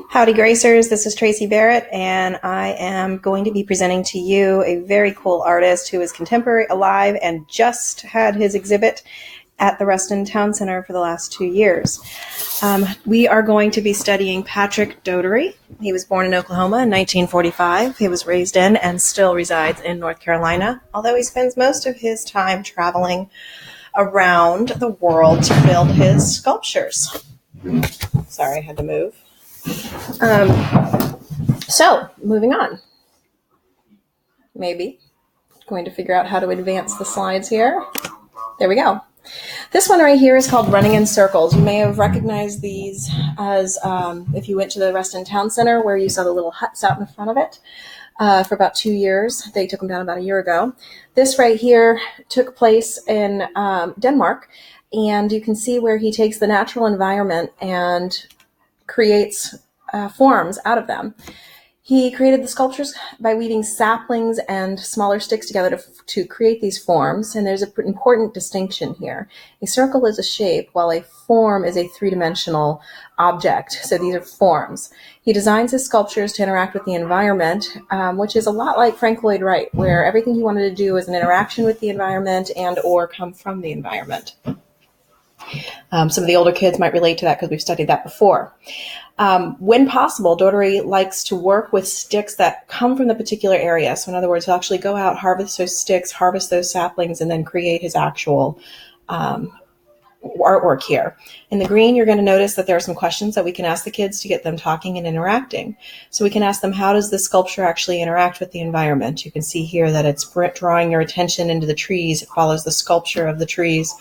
Howdy Gracers, this is Tracy Barrett, and I am going to be presenting to you a very cool artist who is contemporary, alive, and just had his exhibit at the Reston Town Center for the last 2 years. We are going to be studying Patrick Doughtery. He was born in Oklahoma in 1945. He was raised in and still resides in North Carolina, although he spends most of his time traveling around the world to build his sculptures. Sorry, I had to move. So, moving on. Maybe. Going to figure out how to advance the slides here. There we go. This one right here is called Running in Circles. You may have recognized these as if you went to the Reston Town Center where you saw the little huts out in front of it for about 2 years. They took them down about a year ago. This right here took place in Denmark, and you can see where he takes the natural environment and creates forms out of them. He created the sculptures by weaving saplings and smaller sticks together to create these forms, and there's an important distinction here. A circle is a shape, while a form is a three-dimensional object, so these are forms. He designs his sculptures to interact with the environment, which is a lot like Frank Lloyd Wright, where everything he wanted to do is an interaction with the environment and or come from the environment. Some of the older kids might relate to that because we've studied that before. When possible, Doughtery likes to work with sticks that come from the particular area. So in other words, he'll actually go out, harvest those sticks, harvest those saplings, and then create his actual artwork here. In the green, you're going to notice that there are some questions that we can ask the kids to get them talking and interacting. So we can ask them, how does this sculpture actually interact with the environment? You can see here that it's drawing your attention into the trees. It follows the sculpture of the trees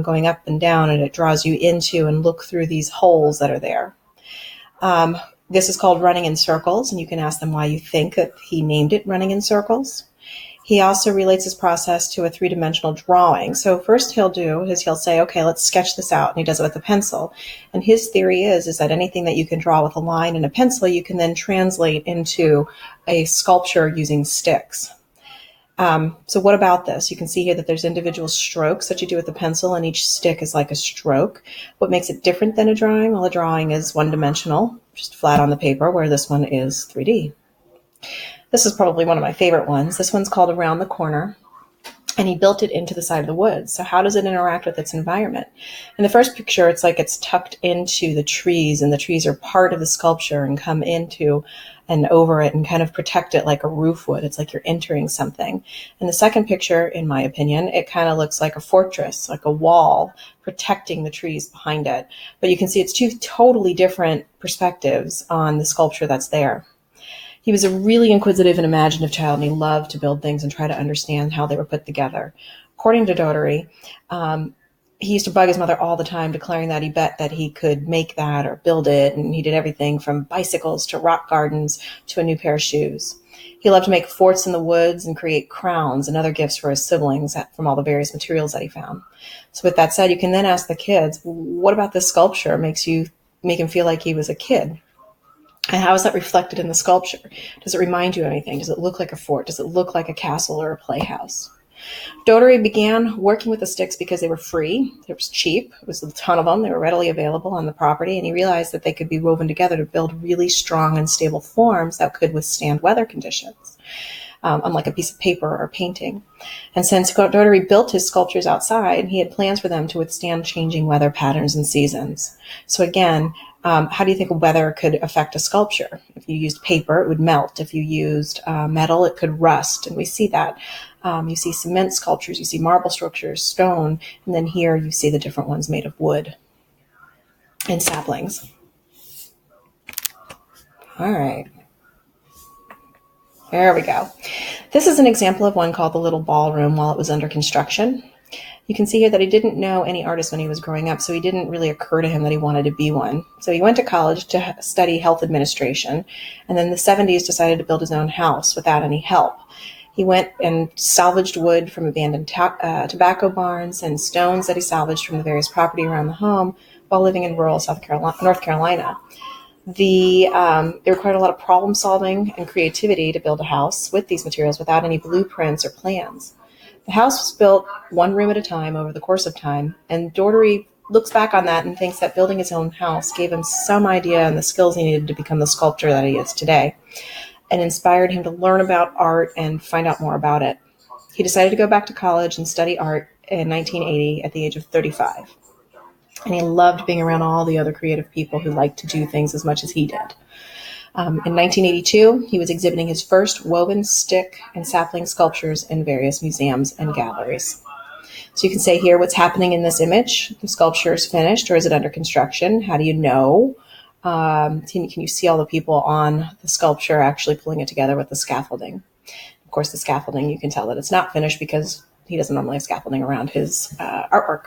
going up and down, and it draws you into and look through these holes that are there. This is called Running in Circles, and you can ask them why you think that he named it Running in Circles. He also relates his process to a three-dimensional drawing. So first he'll say, okay, let's sketch this out. And he does it with a pencil. And his theory is that anything that you can draw with a line and a pencil, you can then translate into a sculpture using sticks. So what about this? You can see here that there's individual strokes that you do with the pencil, and each stick is like a stroke. What makes it different than a drawing? Well, a drawing is one-dimensional, just flat on the paper, where this one is 3D. This is probably one of my favorite ones. This one's called Around the Corner, and he built it into the side of the woods. So how does it interact with its environment? In the first picture, it's like it's tucked into the trees, and the trees are part of the sculpture and come into and over it and kind of protect it like a roof would. It's like you're entering something. In the second picture, in my opinion, it kind of looks like a fortress, like a wall protecting the trees behind it. But you can see it's two totally different perspectives on the sculpture that's there. He was a really inquisitive and imaginative child, and he loved to build things and try to understand how they were put together. According to Doughtery, he used to bug his mother all the time, declaring that he bet that he could make that or build it, and he did everything from bicycles to rock gardens to a new pair of shoes. He loved to make forts in the woods and create crowns and other gifts for his siblings from all the various materials that he found. So with that said, you can then ask the kids, what about this sculpture make him feel like he was a kid? And how is that reflected in the sculpture? Does it remind you of anything? Does it look like a fort? Does it look like a castle or a playhouse? Doughtery began working with the sticks because they were free. It was cheap. It was a ton of them. They were readily available on the property. And he realized that they could be woven together to build really strong and stable forms that could withstand weather conditions, unlike a piece of paper or painting. And since Doughtery built his sculptures outside, he had plans for them to withstand changing weather patterns and seasons. So again, how do you think weather could affect a sculpture? If you used paper, it would melt. If you used metal, it could rust. And we see that. You see cement sculptures, you see marble structures, stone, and then here you see the different ones made of wood and saplings. All right. There we go. This is an example of one called the Little Ballroom while it was under construction. You can see here that he didn't know any artist when he was growing up, so he didn't really occur to him that he wanted to be one. So he went to college to study health administration, and then in the 70s decided to build his own house without any help. He went and salvaged wood from abandoned tobacco barns and stones that he salvaged from the various property around the home while living in rural North Carolina. It required a lot of problem solving and creativity to build a house with these materials without any blueprints or plans. The house was built one room at a time over the course of time, and Doughtery looks back on that and thinks that building his own house gave him some idea and the skills he needed to become the sculptor that he is today, and inspired him to learn about art and find out more about it. He decided to go back to college and study art in 1980 at the age of 35. And he loved being around all the other creative people who liked to do things as much as he did. In 1982, he was exhibiting his first woven stick and sapling sculptures in various museums and galleries. So you can say here what's happening in this image. The sculpture is finished, or is it under construction? How do you know? Can you see all the people on the sculpture actually pulling it together with the scaffolding? Of course, the scaffolding, you can tell that it's not finished because he doesn't normally have scaffolding around his artwork.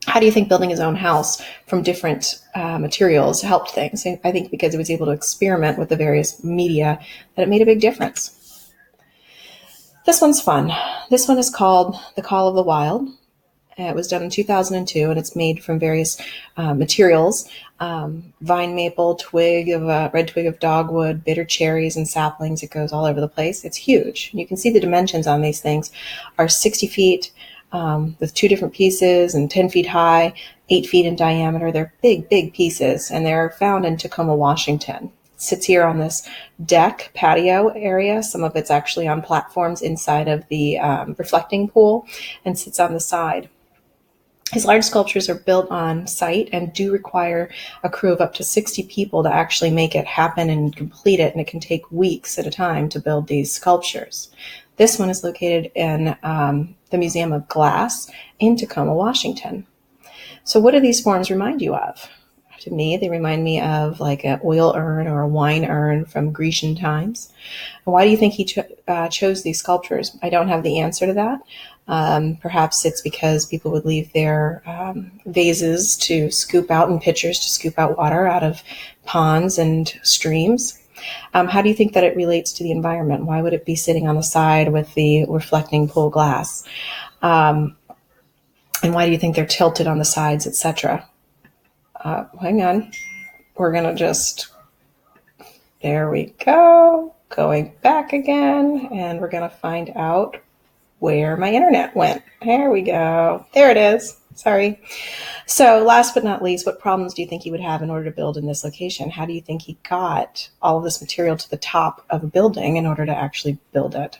How do you think building his own house from different materials helped things? I think because he was able to experiment with the various media, that it made a big difference. This one's fun. This one is called The Call of the Wild. It was done in 2002, and it's made from various materials: vine maple, red twig of dogwood, bitter cherries, and saplings. It goes all over the place. It's huge. You can see the dimensions on these things are 60 feet with 2 different pieces, and 10 feet high, 8 feet in diameter. They're big, big pieces, and they're found in Tacoma, Washington. It sits here on this deck patio area. Some of it's actually on platforms inside of the reflecting pool, and sits on the side. His large sculptures are built on site and do require a crew of up to 60 people to actually make it happen and complete it, and it can take weeks at a time to build these sculptures. This one is located in the Museum of Glass in Tacoma, Washington. So what do these forms remind you of? To me, they remind me of like an oil urn or a wine urn from Grecian times. And why do you think he chose these sculptures? I don't have the answer to that. Perhaps it's because people would leave their vases to scoop out, and pitchers to scoop out water out of ponds and streams. How do you think that it relates to the environment? Why would it be sitting on the side with the reflecting pool glass? And why do you think they're tilted on the sides, etc.? Hang on. We're going to just, there we go, going back again, and we're going to find out where my internet went. There we go. There it is. Sorry. So last but not least, what problems do you think he would have in order to build in this location? How do you think he got all of this material to the top of a building in order to actually build it?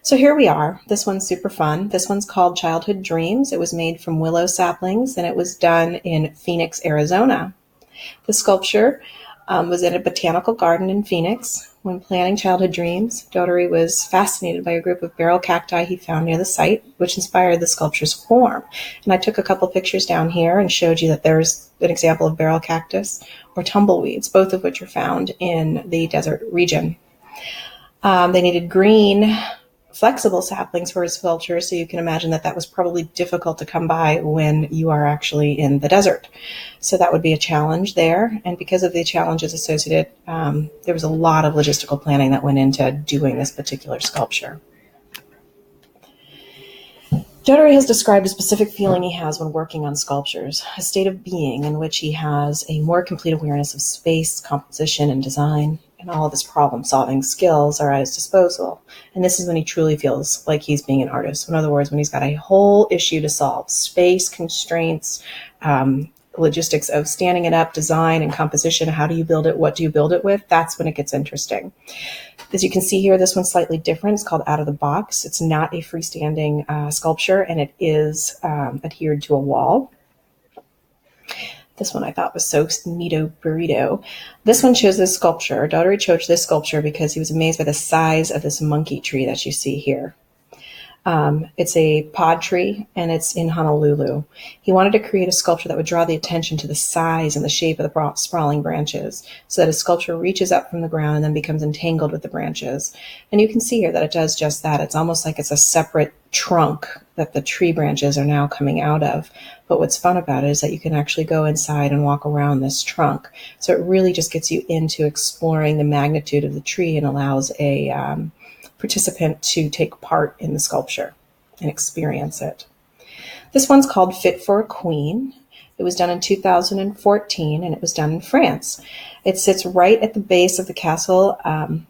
So here we are. This one's super fun. This one's called Childhood Dreams. It was made from willow saplings, and it was done in Phoenix, Arizona. The sculpture was in a botanical garden in Phoenix. When planning Childhood Dreams, Doughtery was fascinated by a group of barrel cacti he found near the site, which inspired the sculpture's form. And I took a couple pictures down here and showed you that there's an example of barrel cactus or tumbleweeds, both of which are found in the desert region. They needed green, flexible saplings for his sculpture, so you can imagine that that was probably difficult to come by when you are actually in the desert. So that would be a challenge there, and because of the challenges associated, there was a lot of logistical planning that went into doing this particular sculpture. Doughtery has described a specific feeling he has when working on sculptures, a state of being in which he has a more complete awareness of space, composition, and design, and all of his problem-solving skills are at his disposal. And this is when he truly feels like he's being an artist. In other words, when he's got a whole issue to solve, space, constraints, logistics of standing it up, design and composition, how do you build it, what do you build it with, that's when it gets interesting. As you can see here, this one's slightly different. It's called Out of the Box. It's not a freestanding sculpture, and it is adhered to a wall. This one I thought was so neato burrito. This one shows this sculpture. Doughtery chose this sculpture because he was amazed by the size of this monkey tree that you see here. It's a pod tree, and it's in Honolulu. He wanted to create a sculpture that would draw the attention to the size and the shape of the sprawling branches, so that his sculpture reaches up from the ground and then becomes entangled with the branches. And you can see here that it does just that. It's almost like it's a separate trunk that the tree branches are now coming out of. But what's fun about it is that you can actually go inside and walk around this trunk. So it really just gets you into exploring the magnitude of the tree and allows a participant to take part in the sculpture and experience it. This one's called Fit for a Queen. It was done in 2014, and it was done in France. It sits right at the base of the castle, and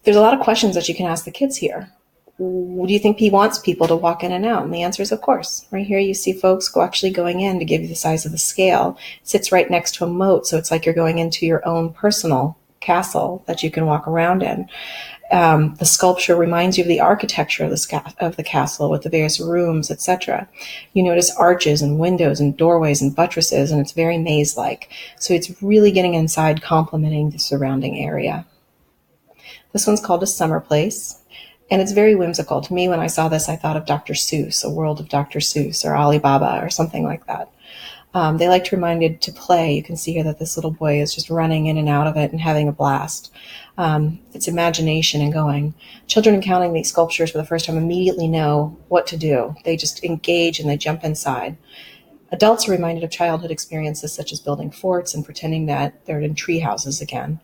there's a lot of questions that you can ask the kids here. do you think he wants people to walk in and out? And the answer is, of course. Right here you see folks actually going in to give you the size of the scale. It sits right next to a moat, so it's like you're going into your own personal castle that you can walk around in. The sculpture reminds you of the architecture of the castle with the various rooms, etc. You notice arches and windows and doorways and buttresses, and it's very maze-like. So it's really getting inside, complementing the surrounding area. This one's called A Summer Place, and it's very whimsical. To me, when I saw this, I thought of Dr. Seuss, a world of Dr. Seuss or Alibaba or something like that. They like to remind you to play. You can see here that this little boy is just running in and out of it and having a blast. It's imagination and going. Children encountering these sculptures for the first time immediately know what to do. They just engage and they jump inside. Adults are reminded of childhood experiences such as building forts and pretending that they're in tree houses again.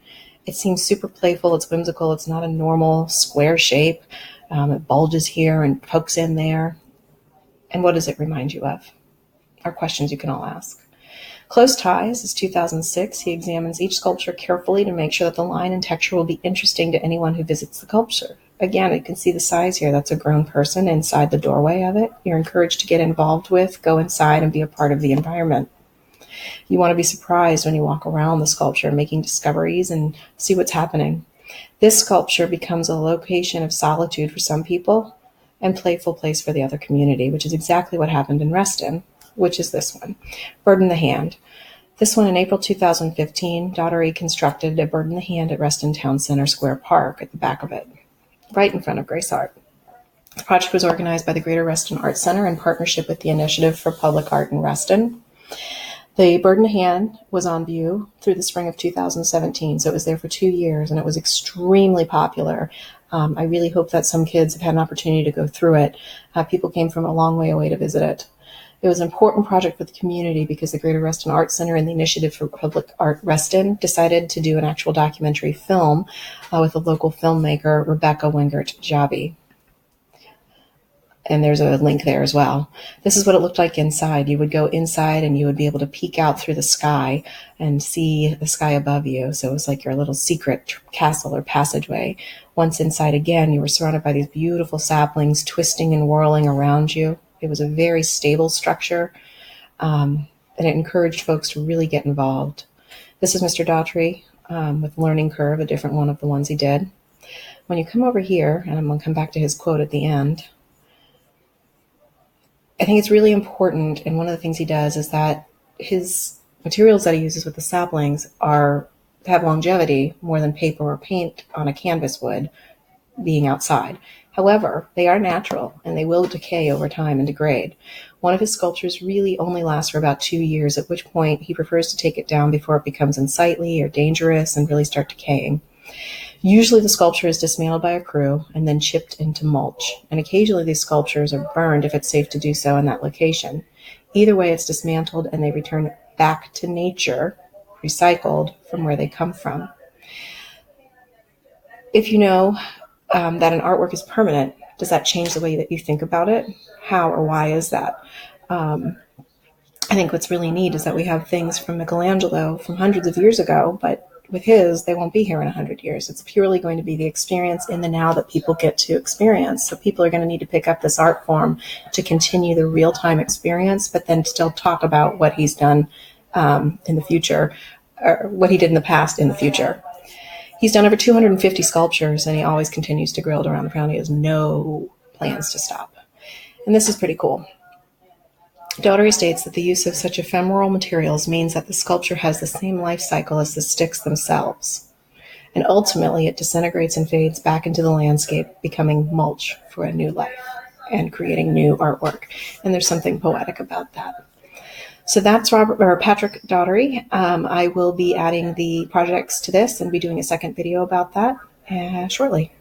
It seems super playful. It's whimsical. It's not a normal square shape. It bulges here and pokes in there. And what does it remind you of? Are questions you can all ask. Close Ties is 2006. He examines each sculpture carefully to make sure that the line and texture will be interesting to anyone who visits the sculpture. Again, you can see the size here. That's a grown person inside the doorway of it. You're encouraged to get involved with, go inside, and be a part of the environment. You want to be surprised when you walk around the sculpture, making discoveries and see what's happening. This sculpture becomes a location of solitude for some people and playful place for the other community, which is exactly what happened in Reston, which is this one, Bird in the Hand. This one in April 2015, Doughtery constructed a Bird in the Hand at Reston Town Center Square Park at the back of it, right in front of Grace Art. The project was organized by the Greater Reston Art Center in partnership with the Initiative for Public Art in Reston. The Bird in the Hand was on view through the spring of 2017, so it was there for 2 years, and it was extremely popular. I really hope that some kids have had an opportunity to go through it. People came from a long way away to visit it. It was an important project for the community because the Greater Reston Art Center and the Initiative for Public Art Reston decided to do an actual documentary film with a local filmmaker, Rebecca Wingert-Jabi. And there's a link there as well. This is what it looked like inside. You would go inside and you would be able to peek out through the sky and see the sky above you. So it was like your little secret castle or passageway. Once inside again, you were surrounded by these beautiful saplings twisting and whirling around you. It was a very stable structure, and it encouraged folks to really get involved. This is Mr. Doughtery with Learning Curve, a different one of the ones he did. When you come over here, and I'm going to come back to his quote at the end, I think it's really important, and one of the things he does is that his materials that he uses with the saplings have longevity more than paper or paint on a canvas would, being outside. However, they are natural and they will decay over time and degrade. One of his sculptures really only lasts for about 2 years, at which point he prefers to take it down before it becomes unsightly or dangerous and really start decaying. Usually the sculpture is dismantled by a crew and then chipped into mulch, and occasionally these sculptures are burned if it's safe to do so in that location. Either way, it's dismantled and they return back to nature, recycled from where they come from. If you know that an artwork is permanent, does that change the way that you think about it? How or why is that? I think what's really neat is that we have things from Michelangelo from hundreds of years ago, but with his, they won't be here in 100 years. It's purely going to be the experience in the now that people get to experience. So people are going to need to pick up this art form to continue the real-time experience, but then still talk about what he's done in the future, or what he did in the past in the future. He's done over 250 sculptures, and he always continues to grill around the pound. He has no plans to stop. And this is pretty cool. Doughtery states that the use of such ephemeral materials means that the sculpture has the same life cycle as the sticks themselves. And ultimately, it disintegrates and fades back into the landscape, becoming mulch for a new life and creating new artwork. And there's something poetic about that. So that's Patrick Doughtery. I will be adding the projects to this and be doing a second video about that shortly.